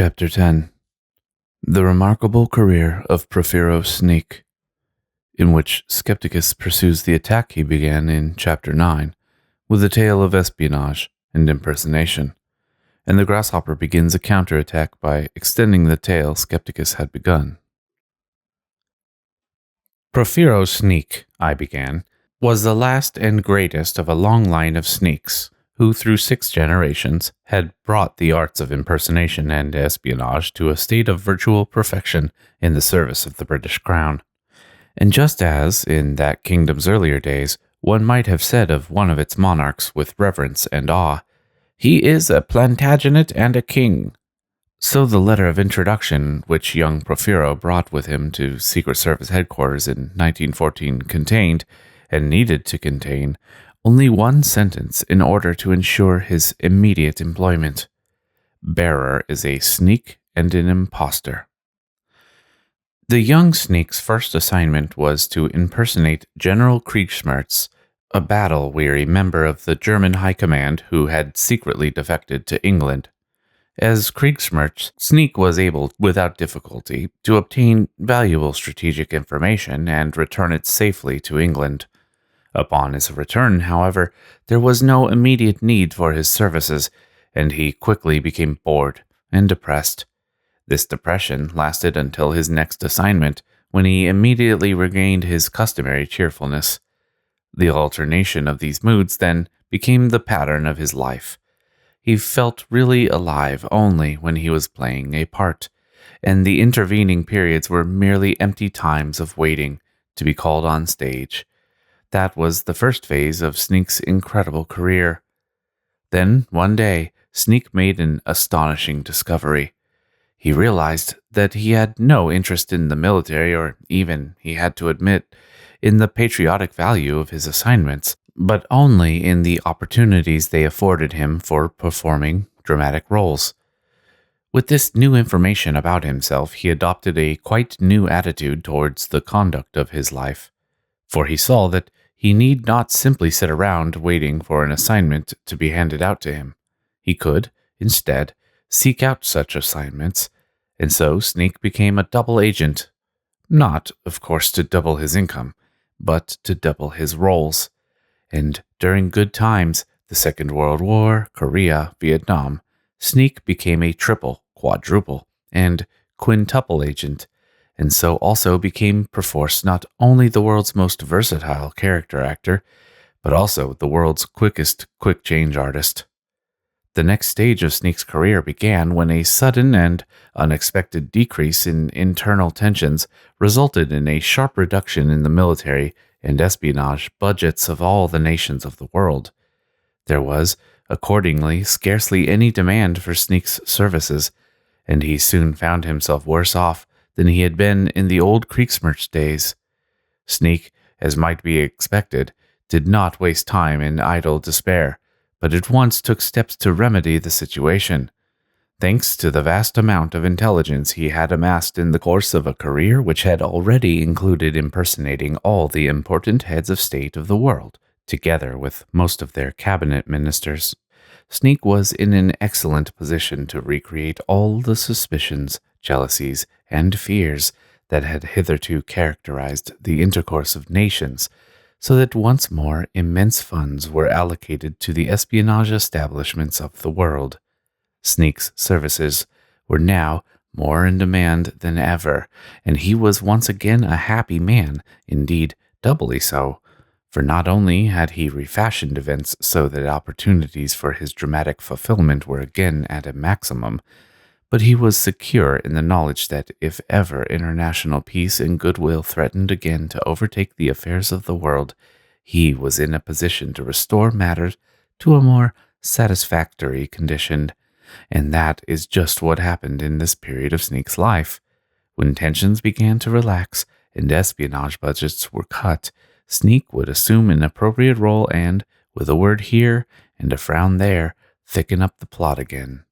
Chapter 10 The Remarkable Career of Porphyro Sneak, in which Skepticus pursues the attack he began in Chapter 9 with a tale of espionage and impersonation, and the Grasshopper begins a counterattack by extending the tale Skepticus had begun. Porphyro Sneak, I began, was the last and greatest of a long line of sneaks who through 6 generations had brought the arts of impersonation and espionage to a state of virtual perfection in the service of the British Crown. And just as, in that kingdom's earlier days, one might have said of one of its monarchs with reverence and awe, "He is a Plantagenet and a king," so the letter of introduction which young Porphyro brought with him to Secret Service headquarters in 1914 contained, and needed to contain, only one sentence in order to ensure his immediate employment. Bearer is a sneak and an impostor. The young sneak's first assignment was to impersonate General Kriegsmerz, a battle-weary member of the German High Command who had secretly defected to England. As Kriegsmerz, Sneak was able, without difficulty, to obtain valuable strategic information and return it safely to England. Upon his return, however, there was no immediate need for his services, and he quickly became bored and depressed. This depression lasted until his next assignment, when he immediately regained his customary cheerfulness. The alternation of these moods, then, became the pattern of his life. He felt really alive only when he was playing a part, and the intervening periods were merely empty times of waiting to be called on stage. That was the first phase of Sneak's incredible career. Then, one day, Sneak made an astonishing discovery. He realized that he had no interest in the military, or even, he had to admit, in the patriotic value of his assignments, but only in the opportunities they afforded him for performing dramatic roles. With this new information about himself, he adopted a quite new attitude towards the conduct of his life, for he saw that he need not simply sit around waiting for an assignment to be handed out to him. He could, instead, seek out such assignments, and so Sneak became a double agent. Not, of course, to double his income, but to double his roles. And during good times, the Second World War, Korea, Vietnam, Sneak became a triple, quadruple, and quintuple agent, and so also became perforce not only the world's most versatile character actor, but also the world's quickest quick-change artist. The next stage of Sneak's career began when a sudden and unexpected decrease in internal tensions resulted in a sharp reduction in the military and espionage budgets of all the nations of the world. There was, accordingly, scarcely any demand for Sneak's services, and he soon found himself worse off than he had been in the old Kriegsmerz days. Sneak, as might be expected, did not waste time in idle despair, but at once took steps to remedy the situation. Thanks to the vast amount of intelligence he had amassed in the course of a career which had already included impersonating all the important heads of state of the world, together with most of their cabinet ministers, Sneak was in an excellent position to recreate all the suspicions, jealousies, and fears that had hitherto characterized the intercourse of nations, so that once more immense funds were allocated to the espionage establishments of the world. Sneak's services were now more in demand than ever, and he was once again a happy man, indeed doubly so, for not only had he refashioned events so that opportunities for his dramatic fulfillment were again at a maximum, but he was secure in the knowledge that if ever international peace and goodwill threatened again to overtake the affairs of the world, he was in a position to restore matters to a more satisfactory condition. And that is just what happened in this period of Sneak's life. When tensions began to relax and espionage budgets were cut, Sneak would assume an appropriate role and, with a word here and a frown there, thicken up the plot again.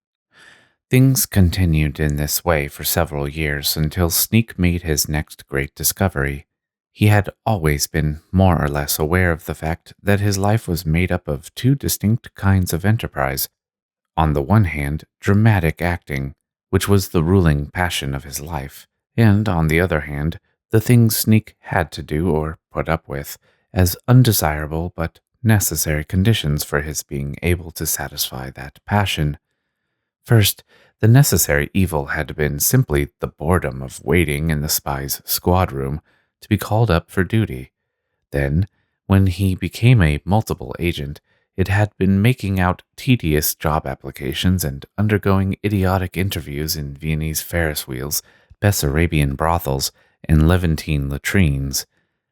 Things continued in this way for several years until Sneak made his next great discovery. He had always been more or less aware of the fact that his life was made up of 2 distinct kinds of enterprise. On the one hand, dramatic acting, which was the ruling passion of his life, and, on the other hand, the things Sneak had to do or put up with as undesirable but necessary conditions for his being able to satisfy that passion. First, the necessary evil had been simply the boredom of waiting in the spy's squad room to be called up for duty. Then, when he became a multiple agent, it had been making out tedious job applications and undergoing idiotic interviews in Viennese Ferris wheels, Bessarabian brothels, and Levantine latrines.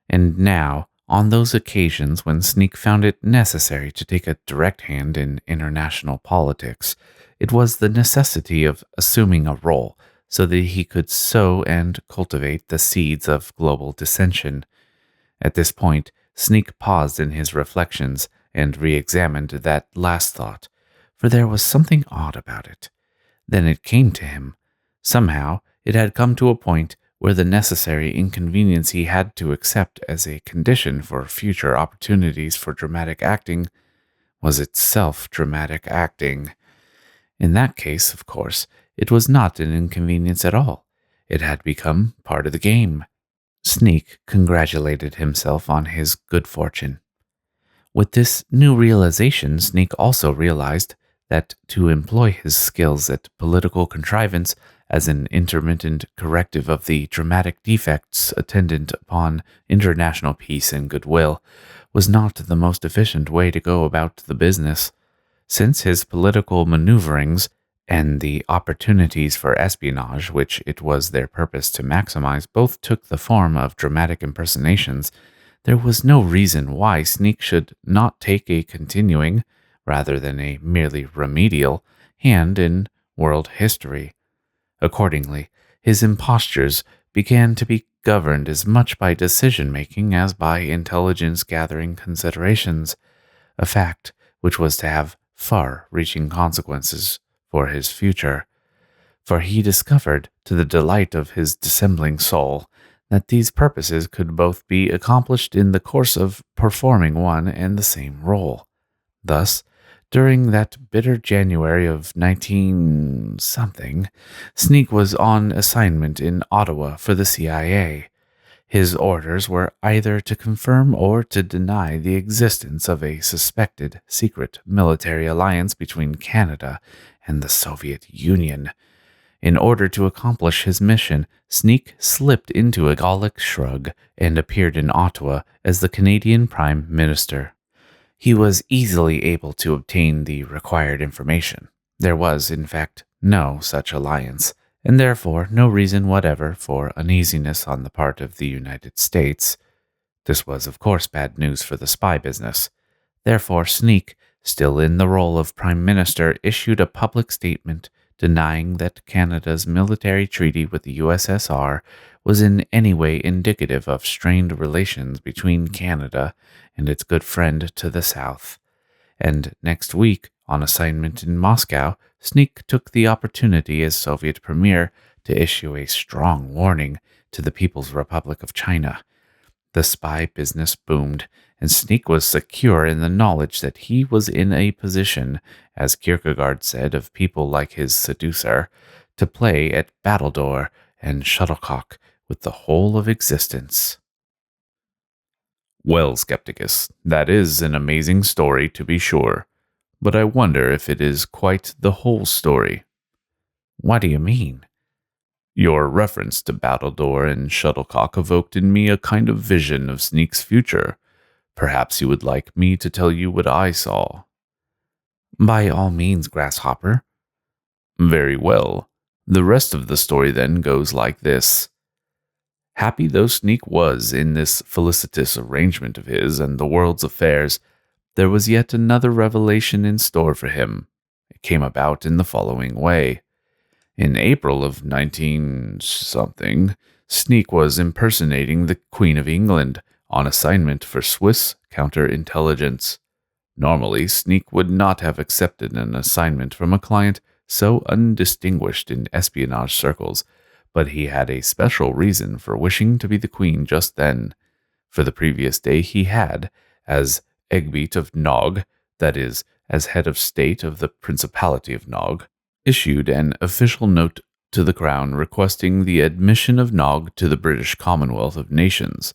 And now, on those occasions when Sneak found it necessary to take a direct hand in international politics, it was the necessity of assuming a role so that he could sow and cultivate the seeds of global dissension. At this point, Sneak paused in his reflections and re-examined that last thought, for there was something odd about it. Then it came to him. Somehow, it had come to a point where the necessary inconvenience he had to accept as a condition for future opportunities for dramatic acting was itself dramatic acting. In that case, of course, it was not an inconvenience at all. It had become part of the game. Sneak congratulated himself on his good fortune. With this new realization, Sneak also realized that to employ his skills at political contrivance as an intermittent corrective of the dramatic defects attendant upon international peace and goodwill was not the most efficient way to go about the business. Since his political maneuverings and the opportunities for espionage which it was their purpose to maximize both took the form of dramatic impersonations, there was no reason why Sneak should not take a continuing, rather than a merely remedial, hand in world history. Accordingly, his impostures began to be governed as much by decision-making as by intelligence-gathering considerations, a fact which was to have far-reaching consequences for his future. For he discovered, to the delight of his dissembling soul, that these purposes could both be accomplished in the course of performing one and the same role. Thus, during that bitter January of 19-something, Sneak was on assignment in Ottawa for the CIA. His orders were either to confirm or to deny the existence of a suspected secret military alliance between Canada and the Soviet Union. In order to accomplish his mission, Sneak slipped into a Gallic shrug and appeared in Ottawa as the Canadian Prime Minister. He was easily able to obtain the required information. There was, in fact, no such alliance, and therefore no reason whatever for uneasiness on the part of the United States. This was, of course, bad news for the spy business. Therefore, Sneak, still in the role of Prime Minister, issued a public statement denying that Canada's military treaty with the USSR was in any way indicative of strained relations between Canada and its good friend to the south. And next week, on assignment in Moscow, Sneak took the opportunity as Soviet Premier to issue a strong warning to the People's Republic of China. The spy business boomed, and Sneak was secure in the knowledge that he was in a position, as Kierkegaard said of people like his seducer, to play at battledore and shuttlecock with the whole of existence. Well, Skepticus, that is an amazing story to be sure, but I wonder if it is quite the whole story. What do you mean? Your reference to battledore and shuttlecock evoked in me a kind of vision of Sneak's future. Perhaps you would like me to tell you what I saw. By all means, Grasshopper. Very well. The rest of the story then goes like this. Happy though Sneak was in this felicitous arrangement of his and the world's affairs, there was yet another revelation in store for him. It came about in the following way. In April of 19-something, Sneak was impersonating the Queen of England on assignment for Swiss counterintelligence. Normally, Sneak would not have accepted an assignment from a client so undistinguished in espionage circles, but he had a special reason for wishing to be the Queen just then. For the previous day he had, as Egbert of Nog, that is, as head of state of the Principality of Nog, issued an official note to the Crown requesting the admission of Nog to the British Commonwealth of Nations.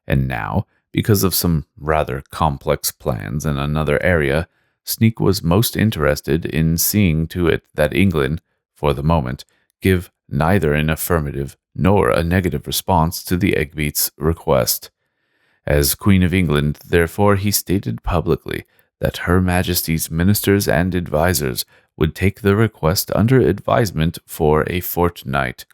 And now, because of some rather complex plans in another area, Sneak was most interested in seeing to it that England, for the moment, give neither an affirmative nor a negative response to the Eggbeat's request. As Queen of England, therefore, he stated publicly that Her Majesty's ministers and advisers would take the request under advisement for a fortnight.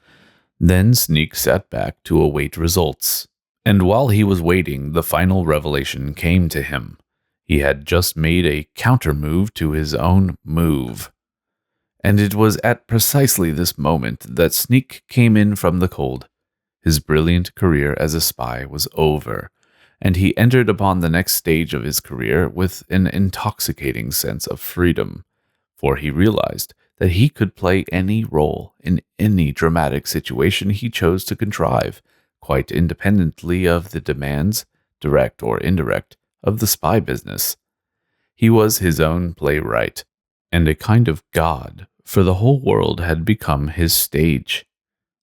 Then Sneak sat back to await results. And while he was waiting, the final revelation came to him. He had just made a counter-move to his own move. And it was at precisely this moment that Sneak came in from the cold. His brilliant career as a spy was over, and he entered upon the next stage of his career with an intoxicating sense of freedom, for he realized that he could play any role in any dramatic situation he chose to contrive, quite independently of the demands, direct or indirect, of the spy business. He was his own playwright, and a kind of god, for the whole world had become his stage.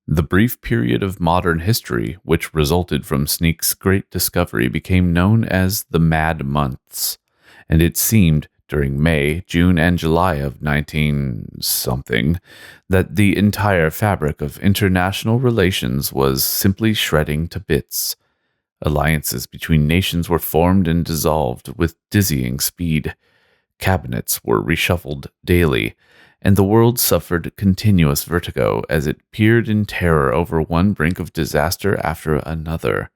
The brief period of modern history which resulted from Sneak's great discovery became known as the Mad Months, and it seemed during May, June, and July of 19-something that the entire fabric of international relations was simply shredding to bits. Alliances between nations were formed and dissolved with dizzying speed. Cabinets were reshuffled daily, and the world suffered continuous vertigo as it peered in terror over one brink of disaster after another.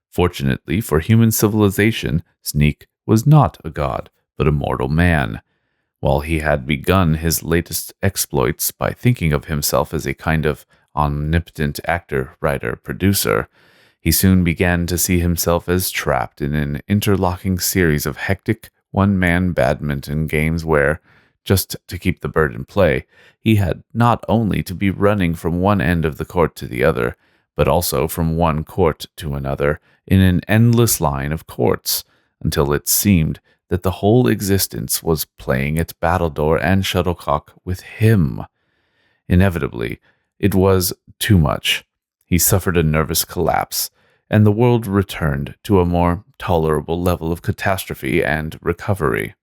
Fortunately for human civilization, Sneak was not a god, but a mortal man. While he had begun his latest exploits by thinking of himself as a kind of omnipotent actor, writer, producer, he soon began to see himself as trapped in an interlocking series of hectic one-man badminton games where, just to keep the bird in play, he had not only to be running from one end of the court to the other, but also from one court to another in an endless line of courts, until it seemed that the whole existence was playing at battledore and shuttlecock with him. Inevitably, it was too much. He suffered a nervous collapse, and the world returned to a more tolerable level of catastrophe and recovery.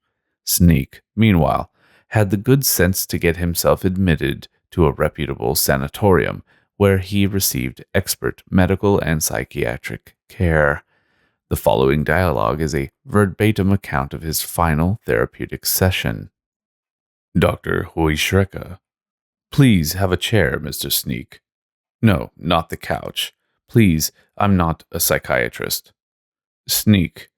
Sneak, meanwhile, had the good sense to get himself admitted to a reputable sanatorium, where he received expert medical and psychiatric care. The following dialogue is a verbatim account of his final therapeutic session. Dr. Huishreka. Please have a chair, Mr. Sneak. No, not the couch. Please, I'm not a psychiatrist. Sneak.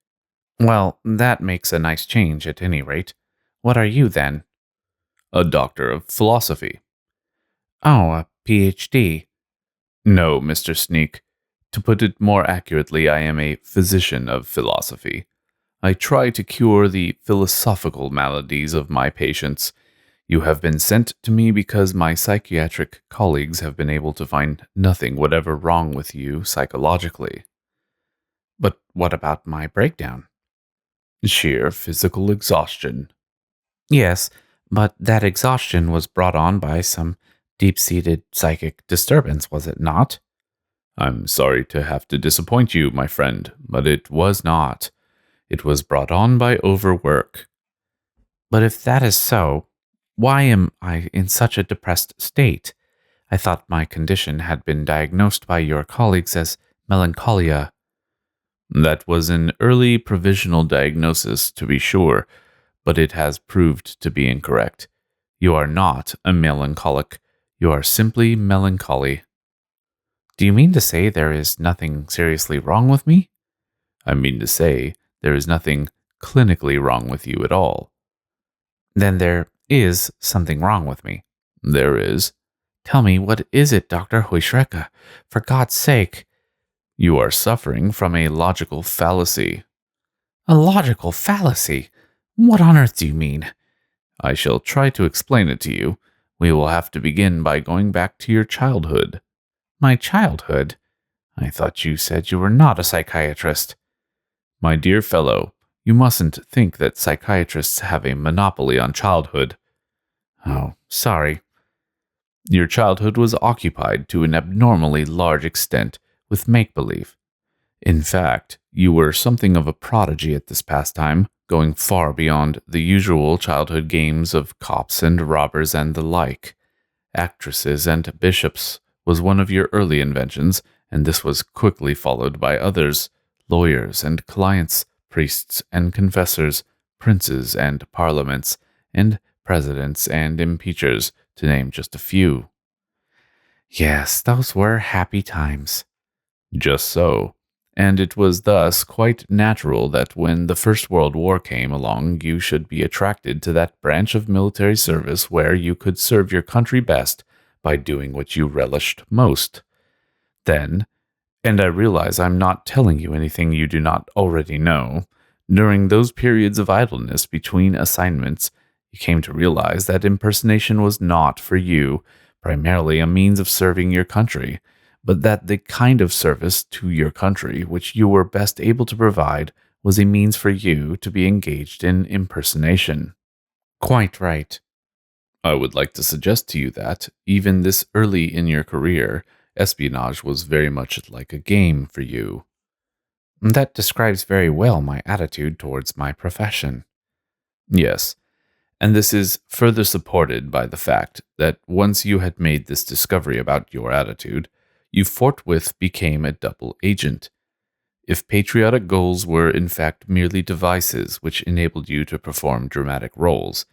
Well, that makes a nice change at any rate. What are you then? A doctor of philosophy. Oh, a Ph.D. No, Mr. Sneak. To put it more accurately, I am a physician of philosophy. I try to cure the philosophical maladies of my patients. You have been sent to me because my psychiatric colleagues have been able to find nothing whatever wrong with you psychologically. But what about my breakdown? Sheer physical exhaustion. Yes, but that exhaustion was brought on by some deep-seated psychic disturbance, was it not? I'm sorry to have to disappoint you, my friend, but it was not. It was brought on by overwork. But if that is so, why am I in such a depressed state? I thought my condition had been diagnosed by your colleagues as melancholia. That was an early provisional diagnosis, to be sure, but it has proved to be incorrect. You are not a melancholic. You are simply melancholy. Do you mean to say there is nothing seriously wrong with me? I mean to say there is nothing clinically wrong with you at all. Then there is something wrong with me. There is. Tell me, what is it, Dr. Huishreka? For God's sake. You are suffering from a logical fallacy. A logical fallacy? What on earth do you mean? I shall try to explain it to you. We will have to begin by going back to your childhood. My childhood? I thought you said you were not a psychiatrist. My dear fellow, you mustn't think that psychiatrists have a monopoly on childhood. Oh, sorry. Your childhood was occupied to an abnormally large extent with make-believe. In fact, you were something of a prodigy at this pastime, going far beyond the usual childhood games of cops and robbers and the like. Actresses and bishops was one of your early inventions, and this was quickly followed by others: lawyers and clients, priests and confessors, princes and parliaments, and presidents and impeachers, to name just a few. Yes, those were happy times. Just so. And it was thus quite natural that when the First World War came along, you should be attracted to that branch of military service where you could serve your country best by doing what you relished most. Then, and I realize I'm not telling you anything you do not already know, during those periods of idleness between assignments, you came to realize that impersonation was not for you primarily a means of serving your country, but that the kind of service to your country which you were best able to provide was a means for you to be engaged in impersonation. Quite right. I would like to suggest to you that, even this early in your career, espionage was very much like a game for you. That describes very well my attitude towards my profession. Yes, and this is further supported by the fact that once you had made this discovery about your attitude, you forthwith became a double agent. If patriotic goals were in fact merely devices which enabled you to perform dramatic roles,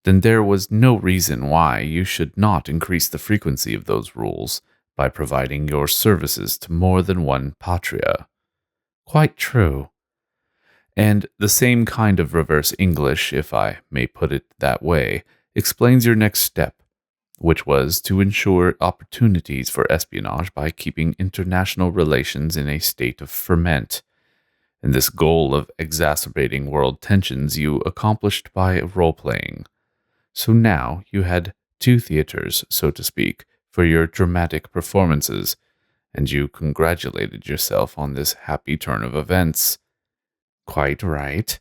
then there was no reason why you should not increase the frequency of those roles by providing your services to more than one patria. Quite true. And the same kind of reverse English, if I may put it that way, explains your next step, which was to ensure opportunities for espionage by keeping international relations in a state of ferment. And this goal of exacerbating world tensions you accomplished by role-playing. So now you had two theaters, so to speak, for your dramatic performances, and you congratulated yourself on this happy turn of events. Quite right.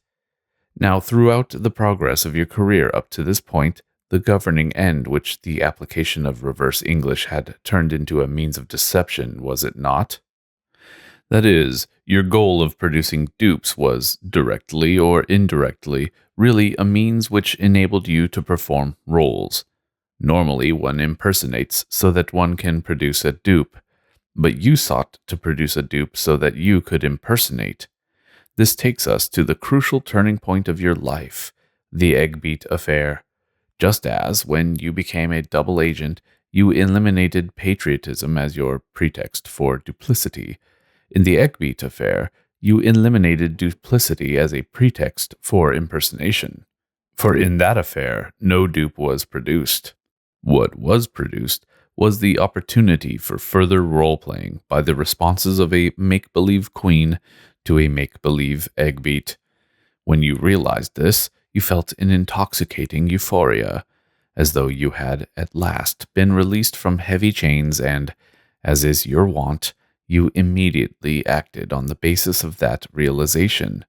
Now, throughout the progress of your career up to this point, the governing end which the application of reverse English had turned into a means of deception, was it not? That is, your goal of producing dupes was, directly or indirectly, really a means which enabled you to perform roles. Normally, one impersonates so that one can produce a dupe, but you sought to produce a dupe so that you could impersonate. This takes us to the crucial turning point of your life, the egg beat affair. Just as, when you became a double agent, you eliminated patriotism as your pretext for duplicity, in the egg beat affair, you eliminated duplicity as a pretext for impersonation. For in that affair, no dupe was produced. What was produced was the opportunity for further role-playing by the responses of a make-believe queen to a make-believe egg beat. When you realized this, you felt an intoxicating euphoria, as though you had at last been released from heavy chains and, as is your wont, you immediately acted on the basis of that realization.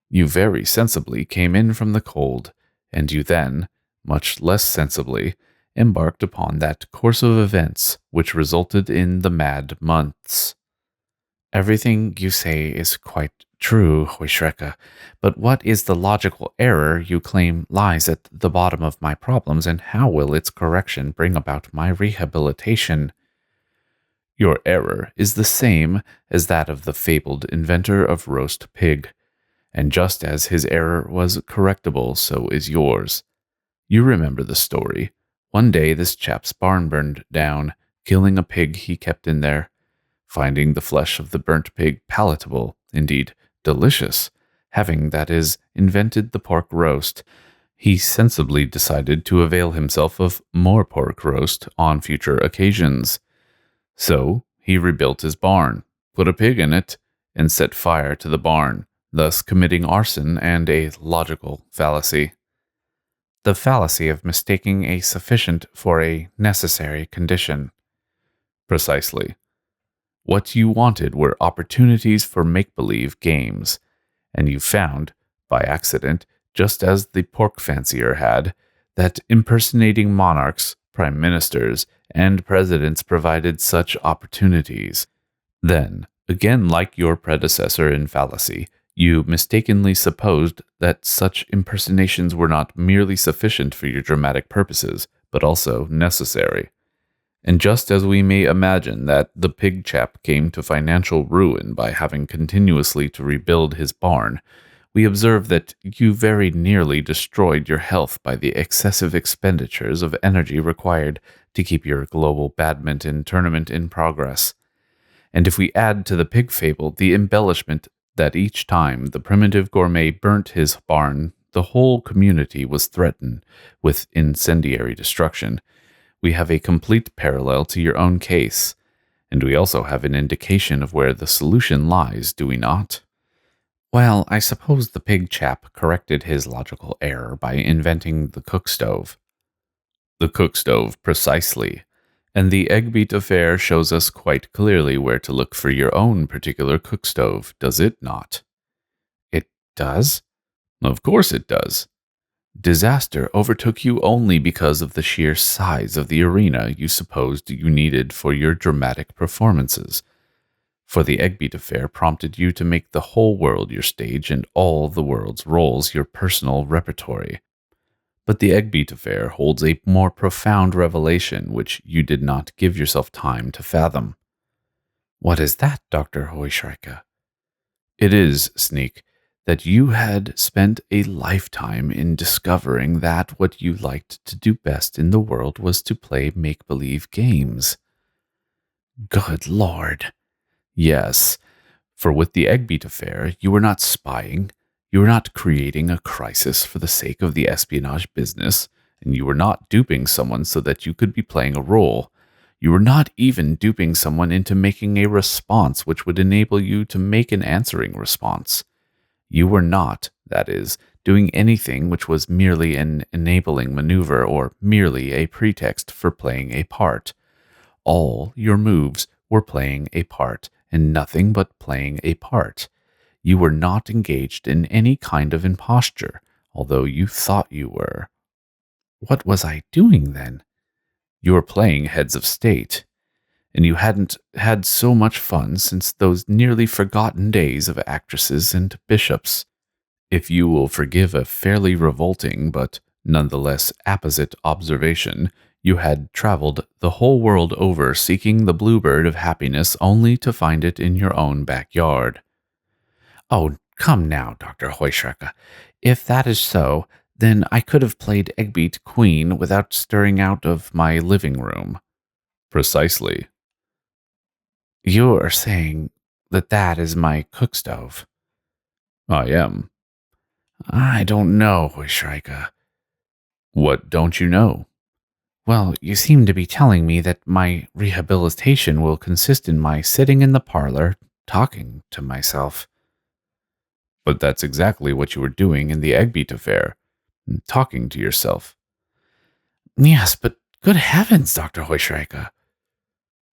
You very sensibly came in from the cold, and you then, much less sensibly, embarked upon that course of events which resulted in the mad months. Everything you say is quite true, Huishreka, but what is the logical error you claim lies at the bottom of my problems, and how will its correction bring about my rehabilitation? Your error is the same as that of the fabled inventor of roast pig, and just as his error was correctable, so is yours. You remember the story. One day this chap's barn burned down, killing a pig he kept in there. Finding the flesh of the burnt pig palatable, indeed delicious, having, that is, invented the pork roast, he sensibly decided to avail himself of more pork roast on future occasions. So he rebuilt his barn, put a pig in it, and set fire to the barn, thus committing arson and a logical fallacy. The fallacy of mistaking a sufficient for a necessary condition. Precisely. What you wanted were opportunities for make-believe games, and you found, by accident, just as the pork fancier had, that impersonating monarchs, prime ministers, and presidents provided such opportunities. Then, again like your predecessor in fallacy, you mistakenly supposed that such impersonations were not merely sufficient for your dramatic purposes, but also necessary. And just as we may imagine that the pig chap came to financial ruin by having continuously to rebuild his barn, we observe that you very nearly destroyed your health by the excessive expenditures of energy required to keep your global badminton tournament in progress. And if we add to the pig fable the embellishment that each time the primitive gourmet burnt his barn, the whole community was threatened with incendiary destruction, we have a complete parallel to your own case, and we also have an indication of where the solution lies, do we not? Well, I suppose the pig chap corrected his logical error by inventing the cook stove. The cook stove, precisely. And the egg beat affair shows us quite clearly where to look for your own particular cook stove, does it not? It does? Of course it does. Disaster overtook you only because of the sheer size of the arena you supposed you needed for your dramatic performances. For the egg beat affair prompted you to make the whole world your stage and all the world's roles your personal repertory. But the egg beat affair holds a more profound revelation which you did not give yourself time to fathom. What is that, Dr. Heuschrecke? It is, Sneak, that you had spent a lifetime in discovering that what you liked to do best in the world was to play make-believe games. Good Lord. Yes, for with the egg beat affair, you were not spying, you were not creating a crisis for the sake of the espionage business, and you were not duping someone so that you could be playing a role. You were not even duping someone into making a response which would enable you to make an answering response. You were not, that is, doing anything which was merely an enabling maneuver or merely a pretext for playing a part. All your moves were playing a part, and nothing but playing a part. You were not engaged in any kind of imposture, although you thought you were. What was I doing then? You were playing heads of state, and you hadn't had so much fun since those nearly forgotten days of actresses and bishops. If you will forgive a fairly revolting but nonetheless apposite observation, you had traveled the whole world over seeking the bluebird of happiness only to find it in your own backyard. Oh, come now, Dr. Heuschrecke. If that is so, then I could have played Eggbeat Queen without stirring out of my living room. Precisely. You are saying that that is my cook stove. I am. I don't know, Heuschrecke. What don't you know? Well, you seem to be telling me that my rehabilitation will consist in my sitting in the parlor, talking to myself. But that's exactly what you were doing in the Eggbeat affair, talking to yourself. Yes, but good heavens, Dr. Heuschrecke.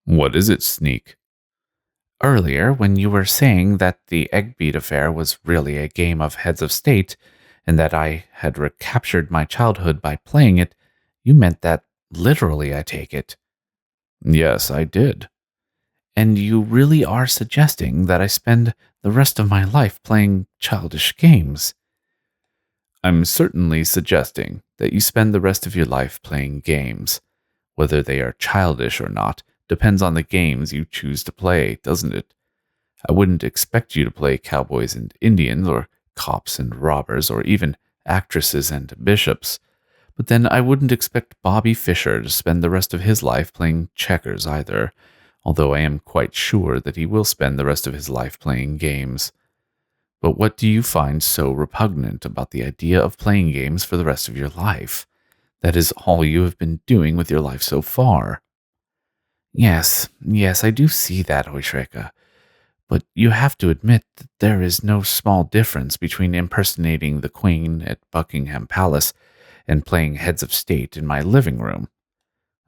What is it, Sneak? Earlier, when you were saying that the Eggbeat affair was really a game of heads of state, and that I had recaptured my childhood by playing it, you meant that literally, I take it. Yes, I did. And you really are suggesting that I spend the rest of my life playing childish games? I'm certainly suggesting that you spend the rest of your life playing games. Whether they are childish or not depends on the games you choose to play, doesn't it? I wouldn't expect you to play cowboys and Indians, or cops and robbers, or even actresses and bishops. But then I wouldn't expect Bobby Fischer to spend the rest of his life playing checkers either, although I am quite sure that he will spend the rest of his life playing games. But what do you find so repugnant about the idea of playing games for the rest of your life? That is all you have been doing with your life so far. Yes, I do see that, Heuschrecke. But you have to admit that there is no small difference between impersonating the Queen at Buckingham Palace and playing heads of state in my living room.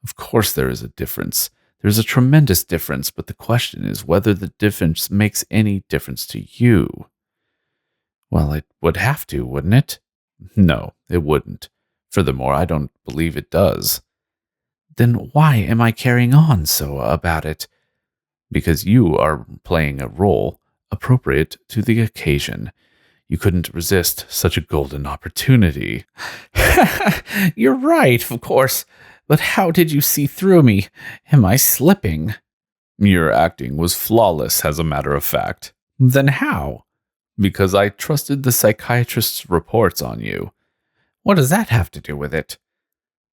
Of course there is a difference. There's a tremendous difference, but the question is whether the difference makes any difference to you. Well, it would have to, wouldn't it? No, it wouldn't. Furthermore, I don't believe it does. Then why am I carrying on so about it? Because you are playing a role appropriate to the occasion. You couldn't resist such a golden opportunity. You're right, of course. But how did you see through me? Am I slipping? Your acting was flawless, as a matter of fact. Then how? Because I trusted the psychiatrist's reports on you. What does that have to do with it?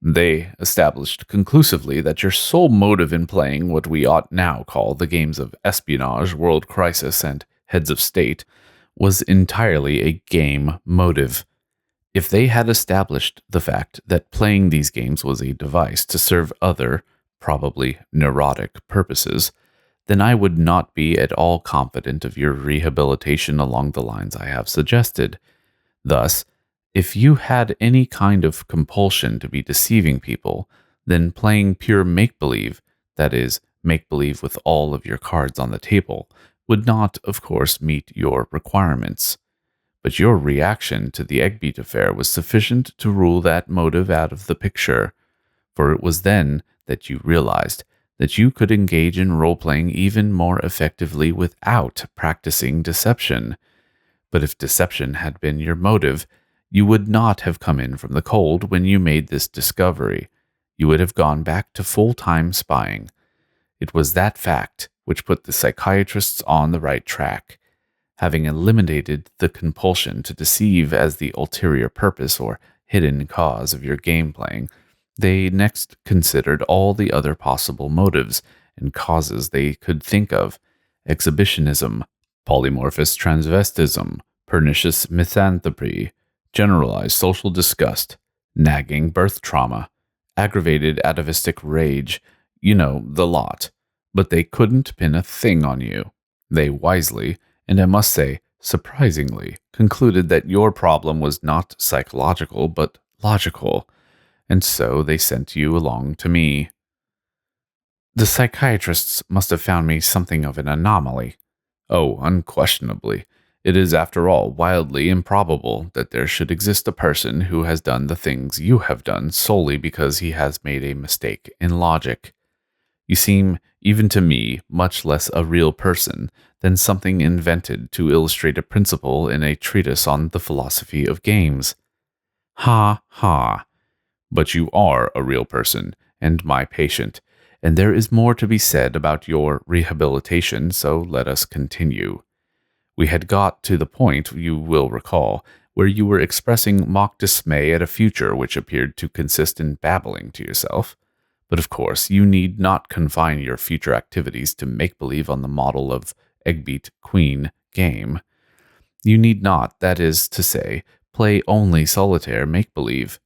They established conclusively that your sole motive in playing what we ought now call the games of espionage, world crisis, and heads of state was entirely a game motive. If they had established the fact that playing these games was a device to serve other, probably neurotic purposes, then I would not be at all confident of your rehabilitation along the lines I have suggested. Thus, if you had any kind of compulsion to be deceiving people, then playing pure make-believe, that is, make-believe with all of your cards on the table, would not, of course, meet your requirements. But your reaction to the Eggbeat affair was sufficient to rule that motive out of the picture, for it was then that you realized that you could engage in role-playing even more effectively without practicing deception. But if deception had been your motive, you would not have come in from the cold when you made this discovery. You would have gone back to full-time spying. It was that fact which put the psychiatrists on the right track. Having eliminated the compulsion to deceive as the ulterior purpose or hidden cause of your game playing, they next considered all the other possible motives and causes they could think of: exhibitionism, polymorphous transvestism, pernicious misanthropy, generalized social disgust, nagging birth trauma, aggravated atavistic rage, the lot. But they couldn't pin a thing on you. They wisely, and I must say, surprisingly, concluded that your problem was not psychological but logical, and so they sent you along to me. The psychiatrists must have found me something of an anomaly. Oh, unquestionably. It is, after all, wildly improbable that there should exist a person who has done the things you have done solely because he has made a mistake in logic. You seem, even to me, much less a real person than something invented to illustrate a principle in a treatise on the philosophy of games. Ha, ha. But you are a real person, and my patient, and there is more to be said about your rehabilitation, so let us continue. We had got to the point, you will recall, where you were expressing mock dismay at a future which appeared to consist in babbling to yourself. But of course, you need not confine your future activities to make-believe on the model of Eggbeat Queen game. You need not, that is to say, play only solitaire make-believe.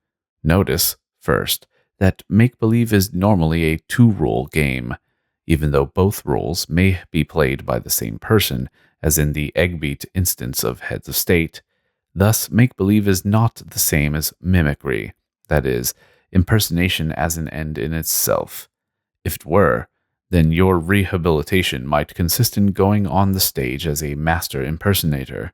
Notice, first, that make-believe is normally a two-role game, even though both roles may be played by the same person, as in the Eggbeat instance of Heads of State. Thus, make-believe is not the same as mimicry, that is, impersonation as an end in itself. If it were, then your rehabilitation might consist in going on the stage as a master impersonator.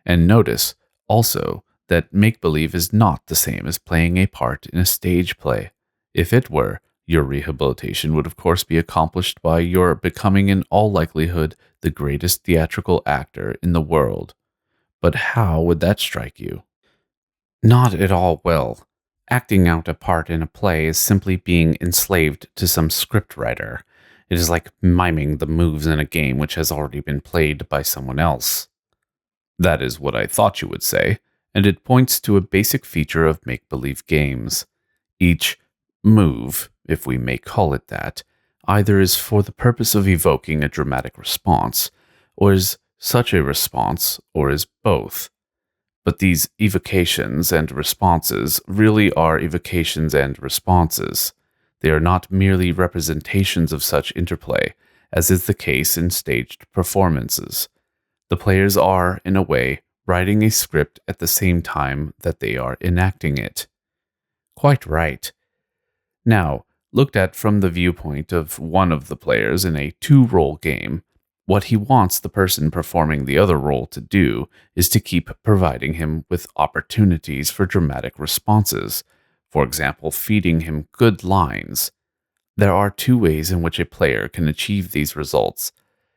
And notice, also, that make-believe is not the same as playing a part in a stage play. If it were, your rehabilitation would of course be accomplished by your becoming in all likelihood the greatest theatrical actor in the world. But how would that strike you? Not at all well. Acting out a part in a play is simply being enslaved to some scriptwriter. It is like miming the moves in a game which has already been played by someone else. That is what I thought you would say, and it points to a basic feature of make-believe games. Each move, if we may call it that, either is for the purpose of evoking a dramatic response, or is such a response, or is both. But these evocations and responses really are evocations and responses. They are not merely representations of such interplay, as is the case in staged performances. The players are, in a way, writing a script at the same time that they are enacting it. Quite right. Now, looked at from the viewpoint of one of the players in a two-role game, what he wants the person performing the other role to do is to keep providing him with opportunities for dramatic responses, for example, feeding him good lines. There are two ways in which a player can achieve these results.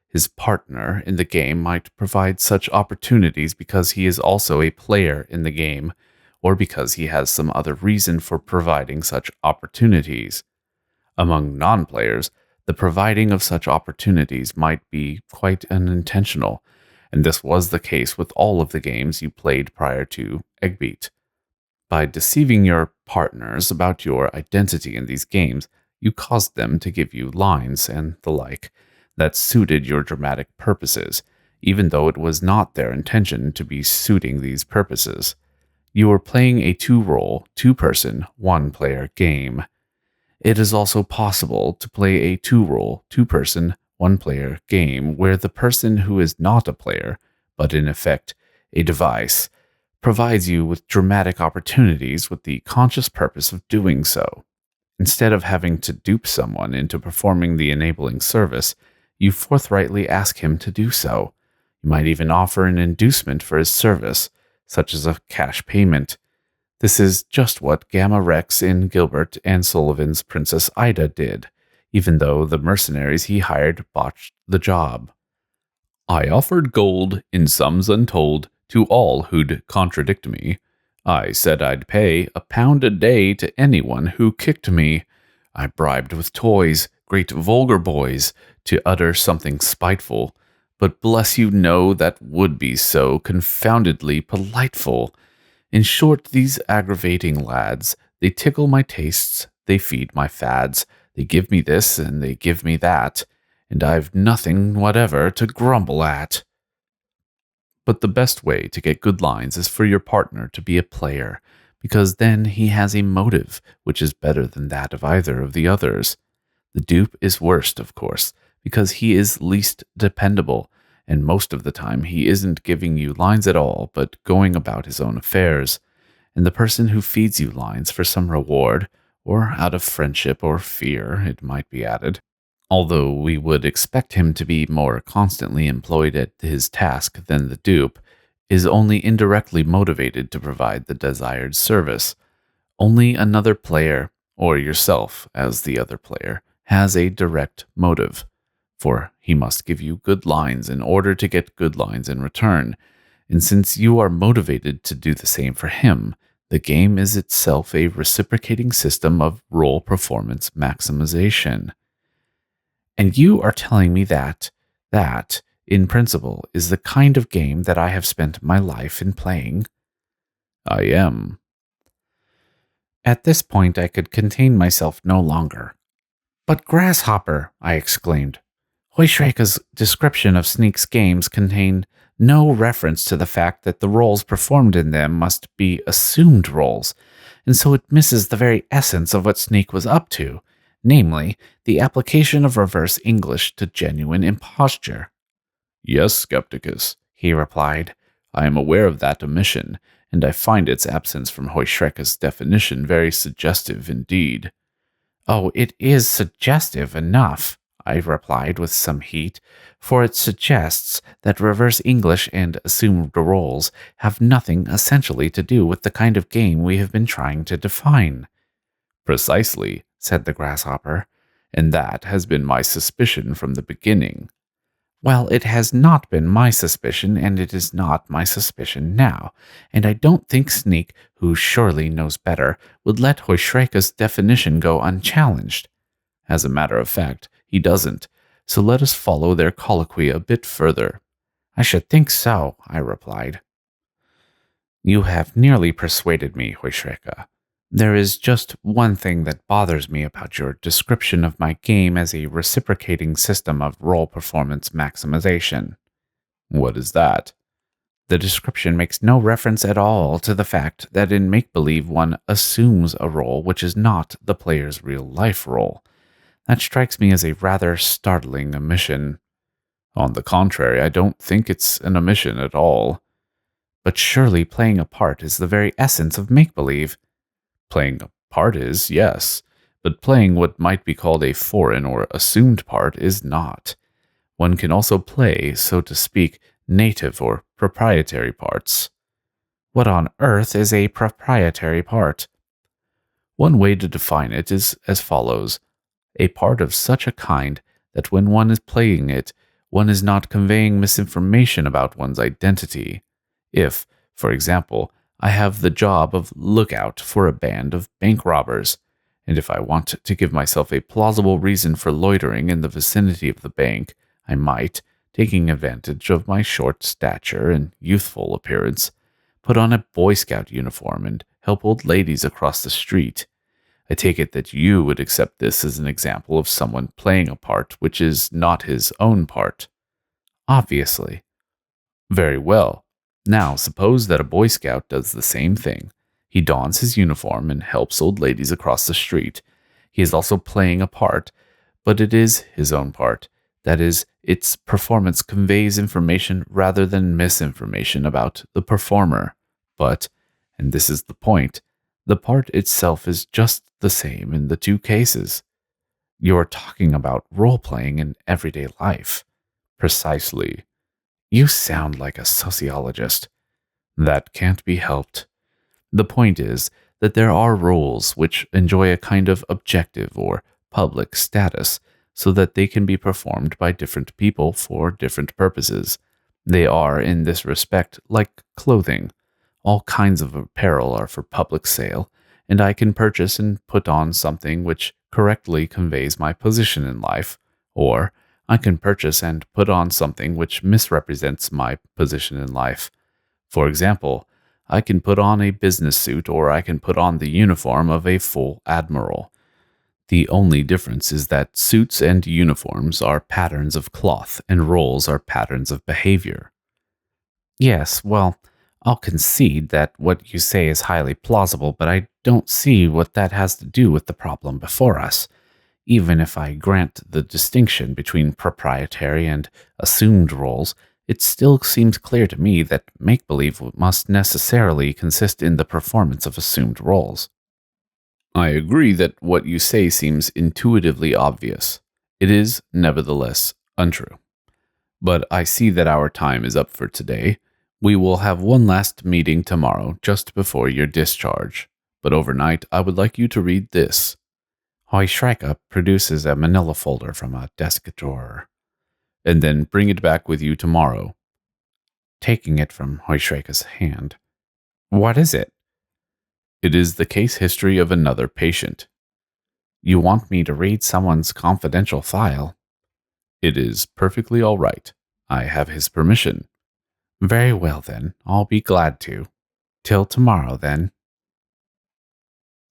His partner in the game might provide such opportunities because he is also a player in the game, or because he has some other reason for providing such opportunities. Among non players, the providing of such opportunities might be quite unintentional, and this was the case with all of the games you played prior to Eggbeat. By deceiving your partners about your identity in these games, you caused them to give you lines and the like that suited your dramatic purposes, even though it was not their intention to be suiting these purposes. You were playing a two-role, two-person, one-player game. It is also possible to play a two-role, two-person, one-player game where the person who is not a player, but in effect a device, provides you with dramatic opportunities with the conscious purpose of doing so. Instead of having to dupe someone into performing the enabling service, you forthrightly ask him to do so. You might even offer an inducement for his service, such as a cash payment. This is just what Gamma Rex in Gilbert and Sullivan's Princess Ida did, even though the mercenaries he hired botched the job. I offered gold in sums untold to all who'd contradict me. I said I'd pay £1 a day to anyone who kicked me. I bribed with toys, great vulgar boys, to utter something spiteful, but bless you no, that would be so confoundedly politeful. In short, these aggravating lads, they tickle my tastes, they feed my fads, they give me this and they give me that, and I've nothing whatever to grumble at. But the best way to get good lines is for your partner to be a player, because then he has a motive which is better than that of either of the others. The dupe is worst, of course, because he is least dependable, and most of the time he isn't giving you lines at all, but going about his own affairs. And the person who feeds you lines for some reward, or out of friendship or fear, it might be added, although we would expect him to be more constantly employed at his task than the dupe, is only indirectly motivated to provide the desired service. Only another player, or yourself as the other player, has a direct motive, for he must give you good lines in order to get good lines in return, and since you are motivated to do the same for him, the game is itself a reciprocating system of role performance maximization. And you are telling me that, in principle, is the kind of game that I have spent my life in playing? I am. At this point, I could contain myself no longer. But Grasshopper, I exclaimed. Heuschrecke's description of Sneak's games contained no reference to the fact that the roles performed in them must be assumed roles, and so it misses the very essence of what Sneak was up to, namely, the application of reverse English to genuine imposture. Yes, Skepticus, he replied. I am aware of that omission, and I find its absence from Heuschrecke's definition very suggestive indeed. Oh, it is suggestive enough, I replied with some heat, for it suggests that reverse English and assumed roles have nothing essentially to do with the kind of game we have been trying to define. Precisely, said the Grasshopper, and that has been my suspicion from the beginning. Well, it has not been my suspicion, and it is not my suspicion now, and I don't think Sneak, who surely knows better, would let Heuschrecke's definition go unchallenged. As a matter of fact, he doesn't, so let us follow their colloquy a bit further. I should think so, I replied. You have nearly persuaded me, Heuschrecke. There is just one thing that bothers me about your description of my game as a reciprocating system of role performance maximization. What is that? The description makes no reference at all to the fact that in make-believe one assumes a role which is not the player's real-life role. That strikes me as a rather startling omission. On the contrary, I don't think it's an omission at all. But surely playing a part is the very essence of make-believe. Playing a part is, yes, but playing what might be called a foreign or assumed part is not. One can also play, so to speak, native or proprietary parts. What on earth is a proprietary part? One way to define it is as follows. a part of such a kind that when one is playing it, one is not conveying misinformation about one's identity. If, for example, I have the job of lookout for a band of bank robbers, and if I want to give myself a plausible reason for loitering in the vicinity of the bank, I might, taking advantage of my short stature and youthful appearance, put on a Boy Scout uniform and help old ladies across the street. I take it that you would accept this as an example of someone playing a part which is not his own part. Obviously. Very well. Now, suppose that a Boy Scout does the same thing. He dons his uniform and helps old ladies across the street. He is also playing a part, but it is his own part. That is, its performance conveys information rather than misinformation about the performer. But, and this is the point, the part itself is just the same in the two cases. You're talking about role-playing in everyday life. Precisely. You sound like a sociologist. That can't be helped. The point is that there are roles which enjoy a kind of objective or public status, so that they can be performed by different people for different purposes. They are, in this respect, like clothing. All kinds of apparel are for public sale, and I can purchase and put on something which correctly conveys my position in life, or I can purchase and put on something which misrepresents my position in life. For example, I can put on a business suit, or I can put on the uniform of a full admiral. The only difference is that suits and uniforms are patterns of cloth, and roles are patterns of behavior. Yes, well, I'll concede that what you say is highly plausible, but I don't see what that has to do with the problem before us. Even if I grant the distinction between proprietary and assumed roles, it still seems clear to me that make-believe must necessarily consist in the performance of assumed roles. I agree that what you say seems intuitively obvious. It is, nevertheless, untrue. But I see that our time is up for today. We will have one last meeting tomorrow, just before your discharge. But overnight, I would like you to read this. Hoishrika produces a manila folder from a desk drawer. And then bring it back with you tomorrow. Taking it from Hoishrika's hand. What is it? It is the case history of another patient. You want me to read someone's confidential file? It is perfectly all right. I have his permission. Very well, then. I'll be glad to. Till tomorrow, then.